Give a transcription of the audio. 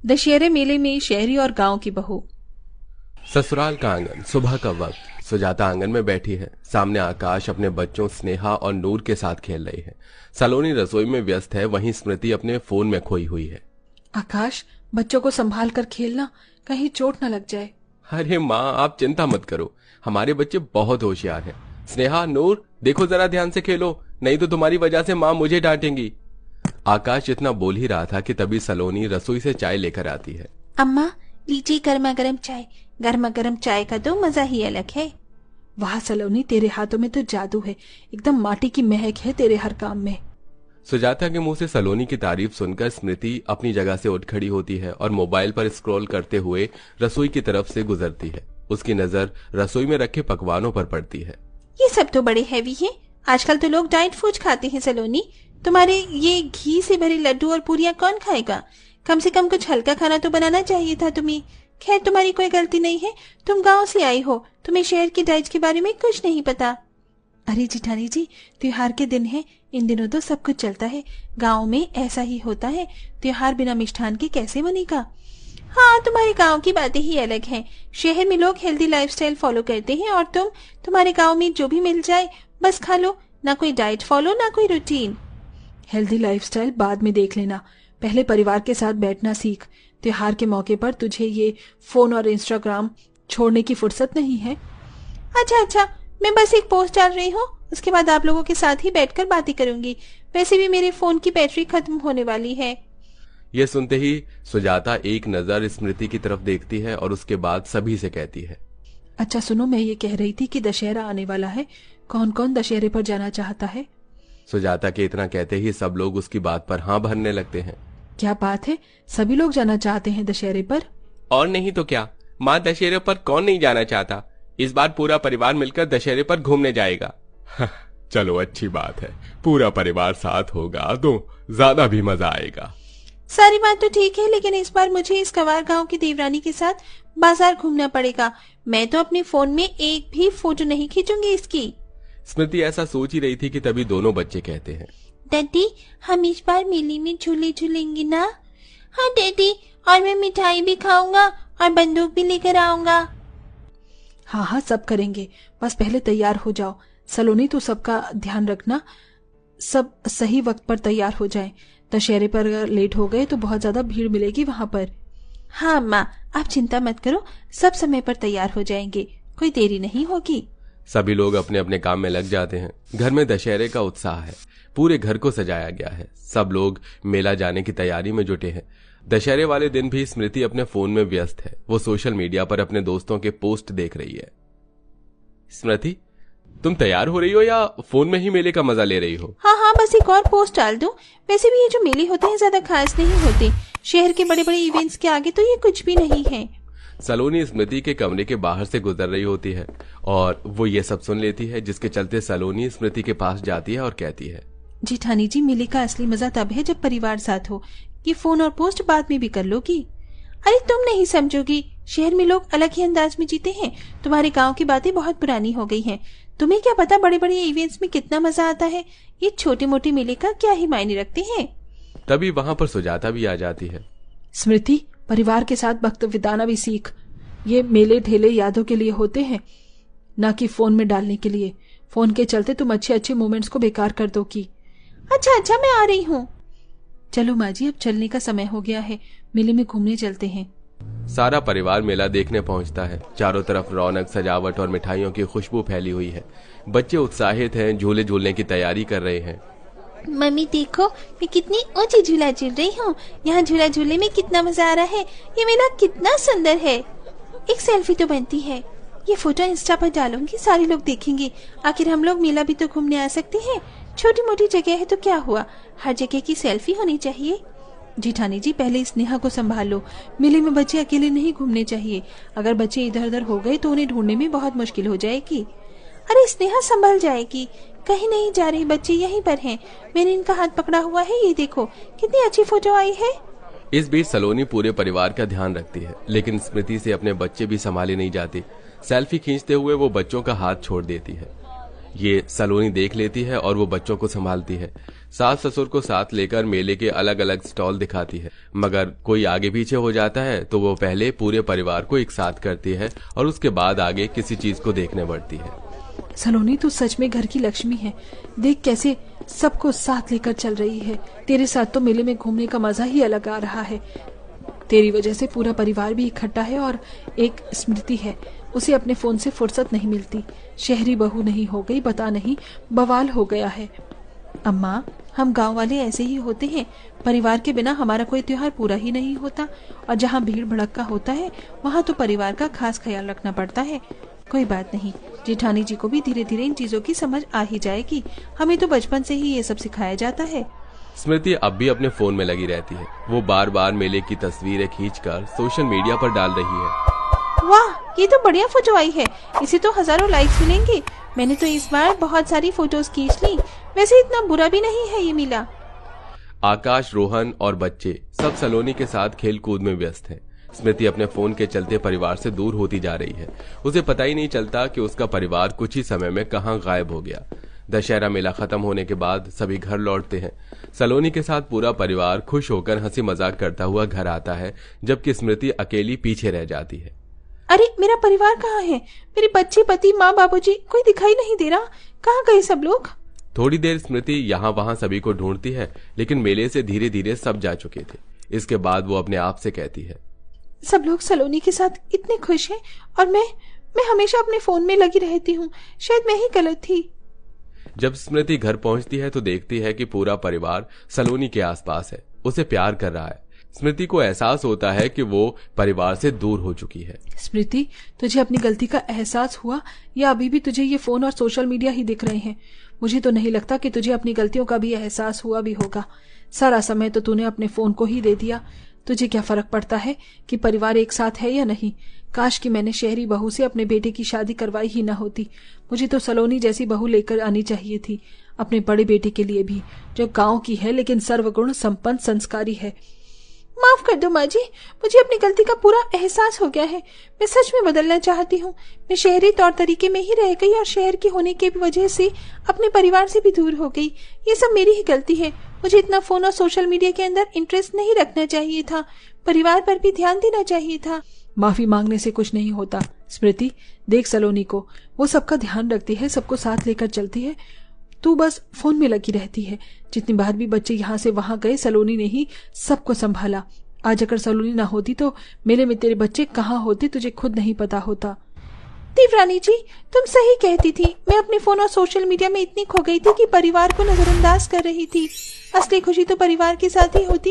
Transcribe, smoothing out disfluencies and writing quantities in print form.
दशहरे मेले में शहरी और गांव की बहू। ससुराल का आंगन, सुबह का वक्त। सुजाता आंगन में बैठी है। सामने आकाश अपने बच्चों स्नेहा और नूर के साथ खेल रही है। सलोनी रसोई में व्यस्त है, वहीं स्मृति अपने फोन में खोई हुई है। आकाश, बच्चों को संभाल कर खेलना, कहीं चोट न लग जाए। अरे माँ, आप चिंता मत करो, हमारे बच्चे बहुत होशियार हैं। स्नेहा, नूर, देखो जरा ध्यान से खेलो, नहीं तो तुम्हारी वजह से माँ मुझे डांटेंगी। आकाश इतना बोल ही रहा था कि तभी सलोनी रसोई से चाय लेकर आती है। अम्मा, लीजिए गर्मा गर्म चाय। गर्मा गर्म चाय का तो मजा ही अलग है। वाह सलोनी, तेरे हाथों में तो जादू है, एकदम माटी की महक है तेरे हर काम में। सुजाता के मुंह से सलोनी की तारीफ सुनकर स्मृति अपनी जगह से उठ खड़ी होती है और मोबाइल पर स्क्रॉल करते हुए रसोई की तरफ से गुजरती है। उसकी नजर रसोई में रखे पकवानों पर पड़ती है। ये सब तो बड़े हैवी हैं। आजकल तो लोग डाइट फूड खाते हैं सलोनी। तुम्हारे ये घी से भरे लड्डू और पूरियां कौन खाएगा? कम से कम कुछ हल्का खाना तो बनाना चाहिए था तुम्हें। खैर, तुम्हारी कोई गलती नहीं है, तुम गांव से आई हो, तुम्हें शहर की डाइट के बारे में कुछ नहीं पता। अरे जिठानी जी, त्योहार के दिन है, इन दिनों तो सब कुछ चलता है। गांव में ऐसा ही होता है, त्योहार बिना मिष्ठान के कैसे बनेगा? हाँ, तुम्हारे गांव की बातें ही अलग हैं। शहर में लोग हेल्दी लाइफस्टाइल फॉलो करते हैं और तुम्हारे गांव में जो भी मिल जाए बस खा लो, ना कोई डाइट फॉलो, ना कोई रूटीन। हेल्दी लाइफस्टाइल बाद में देख लेना, पहले परिवार के साथ बैठना सीख। त्योहार के मौके पर तुझे ये फोन और इंस्टाग्राम छोड़ने की फुर्सत नहीं है। अच्छा, मैं बस एक पोस्ट डाल रही हूँ, उसके बाद आप लोगों के साथ ही बैठकर बातें करूंगी। वैसे भी मेरे फोन की बैटरी खत्म होने वाली है। यह सुनते ही सुजाता एक नजर स्मृति की तरफ देखती है और उसके बाद सभी से कहती है, अच्छा सुनो, मैं ये कह रही थी कि दशहरा आने वाला है, कौन कौन दशहरे पर जाना चाहता है? सुजाता के इतना कहते ही सब लोग उसकी बात पर हाँ भरने लगते हैं। क्या बात है, सभी लोग जाना चाहते हैं दशहरे पर? और नहीं तो क्या माँ, दशहरे पर कौन नहीं जाना चाहता। इस बार पूरा परिवार मिलकर दशहरे पर घूमने जाएगा। चलो अच्छी बात है, पूरा परिवार साथ होगा तो ज्यादा भी मजा आएगा। सारी बात तो ठीक है, लेकिन इस बार मुझे इस कवार गांव की देवरानी के साथ बाजार घूमना पड़ेगा। मैं तो अपने फोन में एक भी फोटो नहीं खींचूंगी इसकी। स्मृति ऐसा सोच ही रही थी कि तभी दोनों बच्चे कहते हैं, डैडी, हम इस बार मेले में झूले झूलेंगे ना? हाँ डैडी, और मैं मिठाई भी खाऊंगा और बंदूक भी लेकर आऊंगा। हाँ, सब करेंगे, बस पहले तैयार हो जाओ। सलोनी, तू सबका ध्यान रखना, सब सही वक्त पर तैयार हो जाएं। दशहरे पर अगर लेट हो गए तो बहुत ज्यादा भीड़ मिलेगी वहां पर। हाँ अम्मा, आप चिंता मत करो, सब समय पर तैयार हो जाएंगे, कोई देरी नहीं होगी। सभी लोग अपने अपने काम में लग जाते हैं। घर में दशहरे का उत्साह है, पूरे घर को सजाया गया है। सब लोग मेला जाने की तैयारी में जुटे हैं। दशहरे वाले दिन भी स्मृति अपने फोन में व्यस्त है। वो सोशल मीडिया पर अपने दोस्तों के पोस्ट देख रही है। स्मृति, तुम तैयार हो रही हो या फोन में ही मेले का मजा ले रही हो? हाँ, बस एक और पोस्ट डाल दो। वैसे भी ये जो मेले होते हैं ज्यादा खास नहीं होते, शहर के बड़े बड़े इवेंट्स के आगे तो ये कुछ भी नहीं है। सलोनी स्मृति के कमरे के बाहर से गुजर रही होती है और वो ये सब सुन लेती है, जिसके चलते सलोनी स्मृति के पास जाती है और कहती है, जेठानी जी, मेले का असली मजा तब है जब परिवार साथ हो। ये फोन और पोस्ट बाद में भी कर लोगी। अरे तुम नहीं समझोगी, शहर में लोग अलग ही अंदाज में जीते हैं। तुम्हारे गांव की बातें बहुत पुरानी हो गई हैं। तुम्हें क्या पता बड़े बड़े इवेंट्स में कितना मजा आता है। ये छोटे मोटे मेले का क्या ही मायने रखते हैं। तभी वहां पर सुजाता भी आ जाती है। स्मृति, परिवार के साथ वक्त बिताना भी सीख। ये मेले ढेले यादों के लिए होते हैं, न कि फोन में डालने के लिए। फोन के चलते तुम अच्छे अच्छे मोमेंट्स को बेकार कर दो की। अच्छा, मैं आ रही हूँ। चलो माँ जी, अब चलने का समय हो गया है, मेले में घूमने चलते हैं। सारा परिवार मेला देखने पहुंचता है। चारों तरफ रौनक, सजावट और मिठाइयों की खुशबू फैली हुई है। बच्चे उत्साहित हैं, झूले झूलने की तैयारी कर रहे हैं। मम्मी देखो, मैं कितनी ऊंची झूला झूल रही हूँ। यहाँ झूला झूलने में कितना मजा आ रहा है। ये मेला कितना सुंदर है। एक सेल्फी तो बनती है, ये फोटो इंस्टा पर डालूंगी, सारे लोग देखेंगे। आखिर हम लोग मेला भी तो घूमने आ सकते हैं। छोटी मोटी जगह है तो क्या हुआ, हर जगह की सेल्फी होनी चाहिए। जेठानी जी, पहले स्नेहा को संभाल लो। मेले में बच्चे अकेले नहीं घूमने चाहिए। अगर बच्चे इधर उधर हो गए तो उन्हें ढूंढने में बहुत मुश्किल हो जाएगी। अरे स्नेहा संभल जाएगी, कहीं नहीं जा रही, बच्चे यहीं पर हैं। मैंने इनका हाथ पकड़ा हुआ है, ये देखो कितनी अच्छी फोटो आई है। इस बीच सलोनी पूरे परिवार का ध्यान रखती है, लेकिन स्मृति से अपने बच्चे भी संभाले नहीं जाते। सेल्फी खींचते हुए वो बच्चों का हाथ छोड़ देती है। ये सलोनी देख लेती है और वो बच्चों को संभालती है। सास ससुर को साथ लेकर मेले के अलग अलग स्टॉल दिखाती है, मगर कोई आगे पीछे हो जाता है तो वो पहले पूरे परिवार को एक साथ करती है और उसके बाद आगे किसी चीज को देखने बढ़ती है। सलोनी तू सच में घर की लक्ष्मी है। देख कैसे सबको साथ लेकर चल रही है। तेरे साथ तो मेले में घूमने का मजा ही अलग आ रहा है। तेरी वजह से पूरा परिवार भी इकट्ठा है। और एक स्मृति है, उसे अपने फोन से फुर्सत नहीं मिलती। शहरी बहू नहीं हो गई, बता नहीं बवाल हो गया है। अम्मा, हम गांव वाले ऐसे ही होते हैं। परिवार के बिना हमारा कोई त्योहार पूरा ही नहीं होता, और जहाँ भीड़ भड़क्का होता है वहाँ तो परिवार का खास ख्याल रखना पड़ता है। कोई बात नहीं, जेठानी जी को भी धीरे धीरे इन चीजों की समझ आ ही जाएगी। हमें तो बचपन से ही ये सब सिखाया जाता है। स्मृति अब भी अपने फोन में लगी रहती है। वो बार बार मेले की तस्वीरें खींचकर सोशल मीडिया पर डाल रही है। वाह, ये तो बढ़िया फोटो आई है। इसे तो हजारों लाइक्स मिलेंगे। मैंने तो इस बार बहुत सारी फोटोज खींच ली। वैसे इतना बुरा भी नहीं है ये मेला। आकाश, रोहन और बच्चे सब सलोनी के साथ खेल कूद में व्यस्त हैं। स्मृति अपने फोन के चलते परिवार से दूर होती जा रही है। उसे पता ही नहीं चलता कि उसका परिवार कुछ ही समय में कहां गायब हो गया। दशहरा मेला खत्म होने के बाद सभी घर लौटते हैं। सलोनी के साथ पूरा परिवार खुश होकर हंसी मजाक करता हुआ घर आता है, जबकि स्मृति अकेली पीछे रह जाती है। अरे, मेरा परिवार कहाँ है? मेरे बच्चे, पति, माँ, बाबूजी, कोई दिखाई नहीं दे रहा। कहाँ गए सब लोग? थोड़ी देर स्मृति यहाँ वहां सभी को ढूंढती है, लेकिन मेले से धीरे धीरे सब जा चुके थे। इसके बाद वो अपने आप से कहती है, सब लोग सलोनी के साथ इतने खुश हैं और मैं हमेशा अपने फोन में लगी रहती हूँ। शायद मैं ही गलत थी। जब स्मृति घर पहुंचती है तो देखती है कि पूरा परिवार सलोनी के आसपास है, उसे प्यार कर रहा है। स्मृति को एहसास होता है कि वो परिवार से दूर हो चुकी है। स्मृति, तुझे अपनी गलती का एहसास हुआ या अभी भी तुझे ये फोन और सोशल मीडिया ही दिख रहे हैं? मुझे तो नहीं लगता कि तुझे अपनी गलतियों का भी एहसास हुआ भी होगा। सारा समय तो तूने अपने फोन को ही दे दिया। तुझे क्या फर्क पड़ता है कि परिवार एक साथ है या नहीं? काश कि मैंने शहरी बहू से अपने बेटे की शादी करवाई ही ना होती। मुझे तो सलोनी जैसी बहू लेकर आनी चाहिए थी, अपने बड़े बेटे के लिए भी, जो गांव की है लेकिन सर्वगुण संपन्न संस्कारी है। माफ कर दो माँ जी, मुझे अपनी गलती का पूरा एहसास हो गया है। मैं सच में बदलना चाहती हूँ। मैं शहरी तौर तरीके में ही रह गई और शहर की होने की वजह से अपने परिवार से भी दूर हो गई। ये सब मेरी ही गलती है। मुझे इतना फोन और सोशल मीडिया के अंदर इंटरेस्ट नहीं रखना चाहिए था। परिवार पर भी ध्यान देना चाहिए था। माफी मांगने से कुछ नहीं होता स्मृति। देख सलोनी को, वो सबका ध्यान रखती है, सबको साथ लेकर चलती है। तू बस फोन में लगी रहती है। जितनी बार भी बच्चे यहाँ से वहां गए, सलोनी ने ही सबको संभाला। आज अगर सलोनी ना होती तो मेले में तेरे बच्चे कहाँ होते तुझे खुद नहीं पता होता। देवरानी जी, तुम सही कहती थी। मैं अपने फोन और सोशल मीडिया में इतनी खो गई थी कि परिवार को नजरअंदाज कर रही थी। असली खुशी तो परिवार के साथ ही होती है।